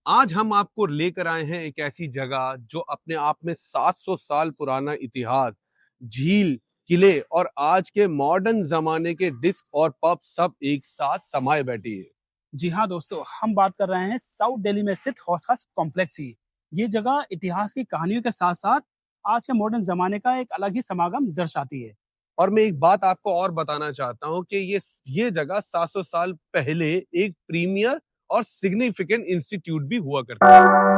आज हम आपको लेकर आए हैं एक ऐसी जगह जो अपने आप में 700 साल पुराना इतिहास, झील, किले और आज के मॉडर्न जमाने के डिस्क और पब सब एक साथ समाये बैठी है। जी हाँ दोस्तों, हम बात कर रहे हैं साउथ दिल्ली में स्थित हौस खास कॉम्प्लेक्स की। ये जगह इतिहास की कहानियों के साथ साथ आज के मॉडर्न जमाने का एक अलग ही समागम दर्शाती है। और मैं एक बात आपको और बताना चाहता हूँ कि ये जगह 700 साल पहले एक प्रीमियर और सिग्निफिकेंट इंस्टीट्यूट भी हुआ करती है।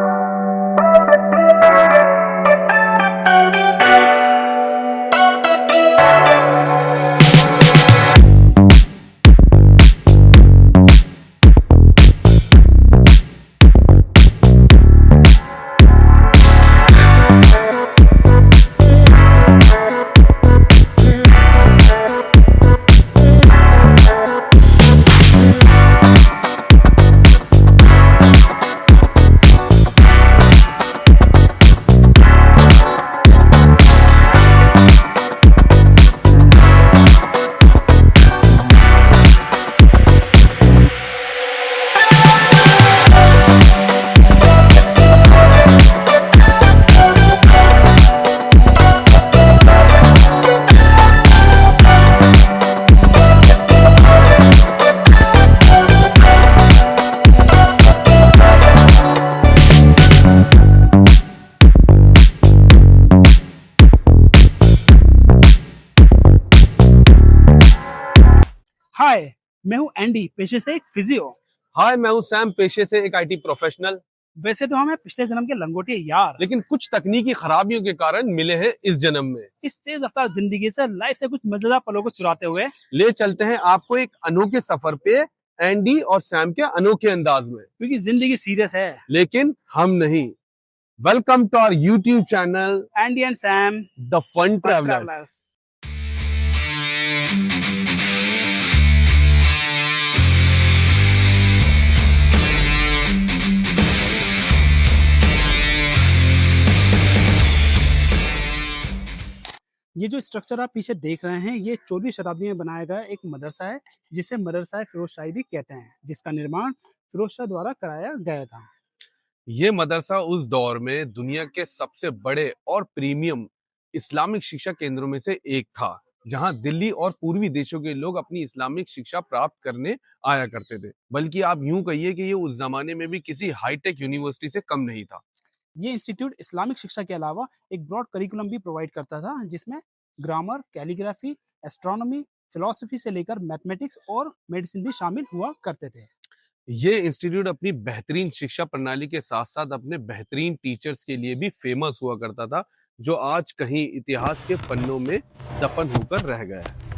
हाय, मैं हूँ एंडी, पेशे से एक फिजियो। हाय, मैं हूँ सैम, पेशे से एक आईटी प्रोफेशनल। वैसे तो हमें पिछले जन्म के लंगोटिया यार, लेकिन कुछ तकनीकी खराबियों के कारण मिले हैं इस जन्म में। इस तेज रफ्तार जिंदगी से लाइफ से कुछ मजेदार पलों को चुराते हुए ले चलते हैं आपको एक अनोखे सफर पे, एंडी और सैम के अनोखे अंदाज में। क्योंकि जिंदगी सीरियस है। लेकिन हम नहीं। Welcome to our YouTube channel Andy and Sam the fun travellers. Travellers. ये जो स्ट्रक्चर आप पीछे देख रहे हैं, ये 14वीं शताब्दी में बनाया गया एक मदरसा है, जिसे मदरसा फिरोज शाही भी कहते हैं, जिसका निर्माण फिरोज शाह द्वारा कराया गया था। ये मदरसा उस दौर में दुनिया के सबसे बड़े और प्रीमियम इस्लामिक शिक्षा केंद्रों में से एक था, जहां दिल्ली और पूर्वी देशों के लोग अपनी इस्लामिक शिक्षा प्राप्त करने आया करते थे। बल्कि आप यूं कहिए कि ये उस जमाने में भी किसी हाईटेक यूनिवर्सिटी से कम नहीं था। ये इंस्टीट्यूट इस्लामिक शिक्षा के अलावा एक ब्रॉड करिकुलम भी प्रोवाइड करता था, जिसमें ग्रामर, कैलीग्राफी, एस्ट्रोनॉमी, फिलोसफी से लेकर मैथमेटिक्स और मेडिसिन भी शामिल हुआ करते थे। ये इंस्टीट्यूट अपनी बेहतरीन शिक्षा प्रणाली के साथ साथ अपने बेहतरीन टीचर्स के लिए भी फेमस हुआ करता था, जो आज कहीं इतिहास के पन्नों में दफन होकर रह गया है।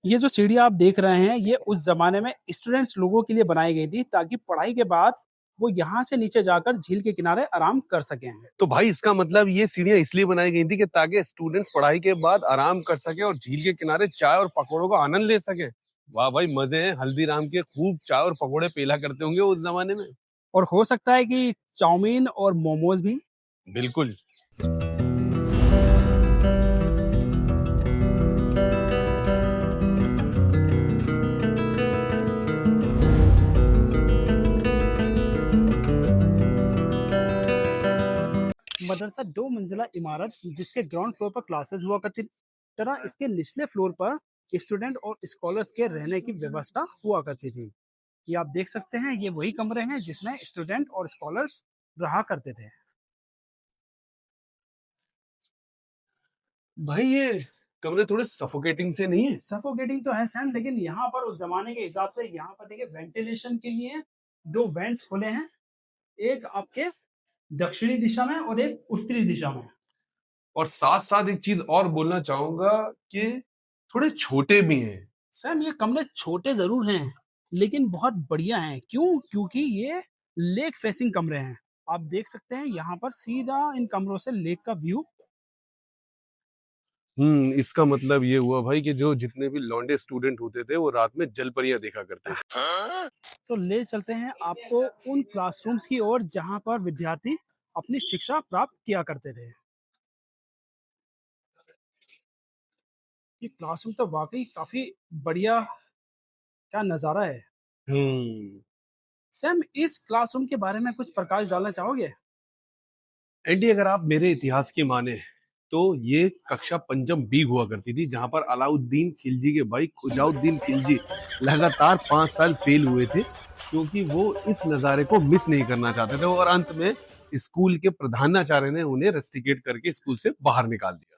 ये जो सीढ़ियाँ आप देख रहे हैं, ये उस जमाने में स्टूडेंट्स लोगों के लिए बनाई गई थी, ताकि पढ़ाई के बाद वो यहाँ से नीचे जाकर झील के किनारे आराम कर सकें। तो भाई, इसका मतलब ये सीढ़ियां इसलिए बनाई गई थी कि ताकि स्टूडेंट्स पढ़ाई के बाद आराम कर सके और झील के किनारे चाय और पकौड़ों का आनंद ले सके। वाह भाई, मजे हैं। हल्दीराम के खूब चाय और पकौड़े पेला करते होंगे उस जमाने में। और हो सकता है कि चाउमीन और मोमोज भी। बिल्कुल। मदरसा 2 मंजिला इमारत, जिसके ग्राउंड फ्लोर पर क्लासेस हुआ करती तरह इसके निचले फ्लोर पर स्टूडेंट और स्कॉलर्स के रहने की व्यवस्था हुआ करती थी। ये आप देख सकते हैं, ये वही कमरे हैं जिसमें स्टूडेंट और स्कॉलर्स रहा करते थे। भाई, ये कमरे थोड़े सफोकेटिंग से नहीं है? सफोकेटिंग तो है सैम, लेकिन यहाँ पर उस जमाने के हिसाब से यहाँ पर देखिए वेंटिलेशन के लिए 2 वेंट्स खुले हैं, एक आपके दक्षिणी दिशा में और एक उत्तरी दिशा में। और साथ साथ एक चीज और बोलना चाहूंगा कि थोड़े छोटे भी हैं। सैम, ये कमरे छोटे जरूर हैं, लेकिन बहुत बढ़िया हैं। क्यों? क्योंकि ये लेक फेसिंग कमरे हैं। आप देख सकते हैं यहाँ पर सीधा इन कमरों से लेक का व्यू इसका मतलब ये हुआ भाई कि जो जितने भी लौंडे स्टूडेंट होते थे वो रात में जलपरियां देखा करते थे। तो ले चलते हैं आपको उन क्लासरूम्स की ओर जहां पर विद्यार्थी अपनी शिक्षा प्राप्त किया करते थे। ये क्लासरूम तो वाकई काफी बढ़िया, क्या नज़ारा है। हम्म सैम, इस क्लासरूम के बारे में कुछ प्रकाश डालना चाहोगे? एंडी, अगर आप मेरे इतिहास की माने तो ये कक्षा पंचम बी हुआ करती थी, जहां पर अलाउद्दीन खिलजी के भाई खुजाउद्दीन खिलजी लगातार 5 साल फेल हुए थे, क्योंकि वो इस नज़ारे को मिस नहीं करना चाहते थे, और अंत में स्कूल के प्रधानाचार्य ने उन्हें रस्टिकेट करके स्कूल से बाहर निकाल दिया।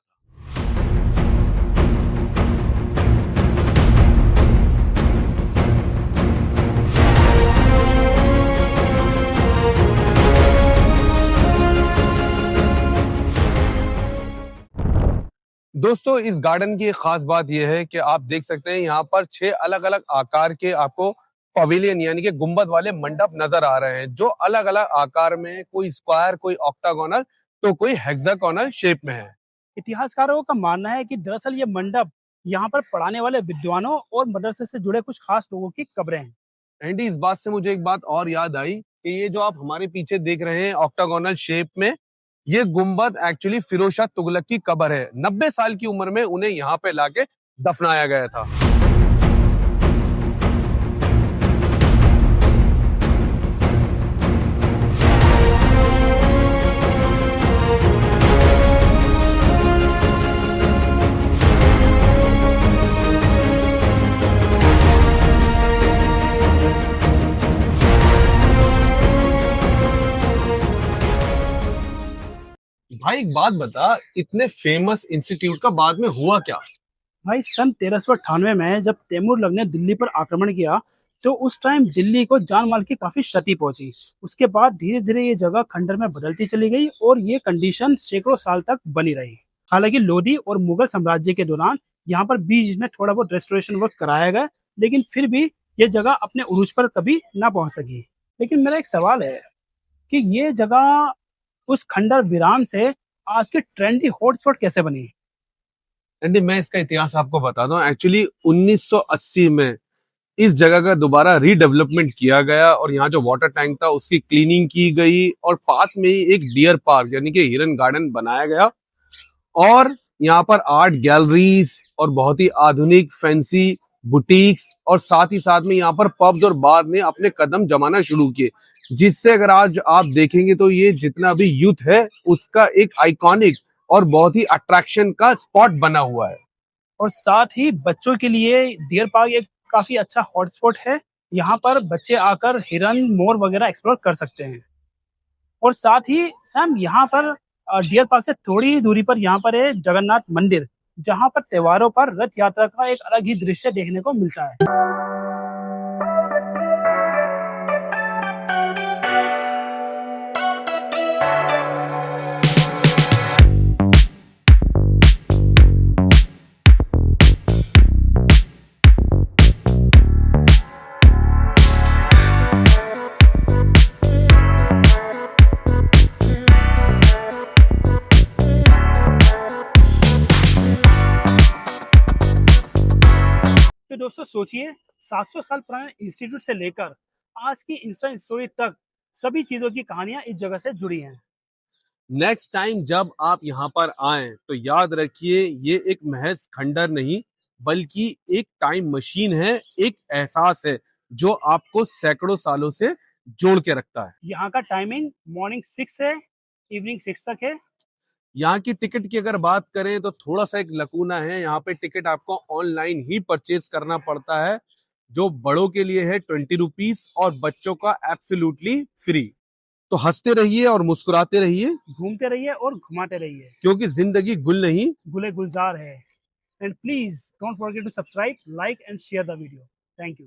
दोस्तों, इस गार्डन की एक खास बात यह है कि आप देख सकते हैं यहाँ पर 6 अलग-अलग आकार के आपको पवेलियन यानी कि गुंबद वाले मंडप नजर आ रहे हैं, जो अलग-अलग आकार में, कोई स्क्वायर, कोई ऑक्टागोनल, तो कोई हेक्सागोनल शेप में है। इतिहासकारों का मानना है कि दरअसल ये मंडप यहाँ पर पढ़ाने वाले विद्वानों और मदरसे से जुड़े कुछ खास लोगों की कब्रें हैं। एंडी, इस बात से मुझे एक बात और याद आई कि ये जो आप हमारे पीछे देख रहे हैं ऑक्टागोनल शेप में, ये गुंबद एक्चुअली फिरोज शाह तुगलक की कब्र है। 90 साल की उम्र में उन्हें यहाँ पे लाके दफनाया गया था। भाई एक बात बता, इतने फेमस इंस्टीट्यूट का बाद में हुआ क्या? भाई सन 1398 में जब तैमूर ने दिल्ली पर आक्रमण किया, तो उस टाइम दिल्ली को जान माल की काफी क्षति पहुंची। उसके बाद धीरे धीरे ये जगह खंडर में बदलती चली गई और ये कंडीशन सैकड़ों साल तक बनी रही। हालांकि लोधी और मुगल साम्राज्य के दौरान यहाँ पर बीच में थोड़ा बहुत रेस्टोरेशन वर्क कराया गया, लेकिन फिर भी ये जगह अपने उरूज पर कभी ना पहुंच सकी। लेकिन मेरा एक सवाल है कि ये जगह उस खंडर वीरान से आज के ट्रेंडी हॉटस्पॉट कैसे बनी? एंडी, मैं इसका इतिहास आपको बता दूं। एक्चुअली 1980 में इस जगह का दोबारा रीडेवलपमेंट किया गया और यहाँ जो वाटर टैंक था उसकी क्लीनिंग की गई, और पास में ही एक डियर पार्क यानी कि हिरन गार्डन बनाया गया, और यहाँ पर आर्ट गैलरीज और बहुत ही आधुनिक फैंसी बुटीक्स, और साथ ही साथ में यहाँ पर पब्स और बार ने अपने कदम जमाना शुरू किए, जिससे अगर आज आप देखेंगे तो ये जितना भी यूथ है उसका एक आइकॉनिक और बहुत ही अट्रैक्शन का स्पॉट बना हुआ है। और साथ ही बच्चों के लिए डियर पार्क एक काफी अच्छा हॉटस्पॉट है। यहाँ पर बच्चे आकर हिरन, मोर वगैरह एक्सप्लोर कर सकते हैं। और साथ ही सैम, यहाँ पर डियर पार्क से थोड़ी ही दूरी पर यहाँ पर है जगन्नाथ मंदिर, जहाँ पर त्योहारों पर रथ यात्रा का एक अलग ही दृश्य देखने को मिलता है। तो दोस्तों सोचिए, 700 साल पुराने इंस्टीट्यूट से लेकर आज की इंस्टा स्टोरी तक सभी चीजों की कहानियां इस जगह से जुड़ी हैं। नेक्स्ट टाइम जब आप यहाँ पर आएं तो याद रखिए, ये एक महज खंडर नहीं बल्कि एक टाइम मशीन है, एक एहसास है जो आपको सैकड़ों सालों से जोड़ के रखता है। यहाँ का टाइमिंग मॉर्निंग 6 से इवनिंग 6 तक है। यहाँ की टिकट की अगर बात करें तो थोड़ा सा एक लकूना है, यहाँ पे टिकट आपको ऑनलाइन ही परचेज करना पड़ता है, जो बड़ों के लिए है 20 रुपीज और बच्चों का एब्सोल्युटली फ्री। तो हंसते रहिए और मुस्कुराते रहिए, घूमते रहिए और घुमाते रहिए, क्योंकि जिंदगी गुल नहीं। गुले गुलजार है। And please don't forget to subscribe, like and share the video. Thank you.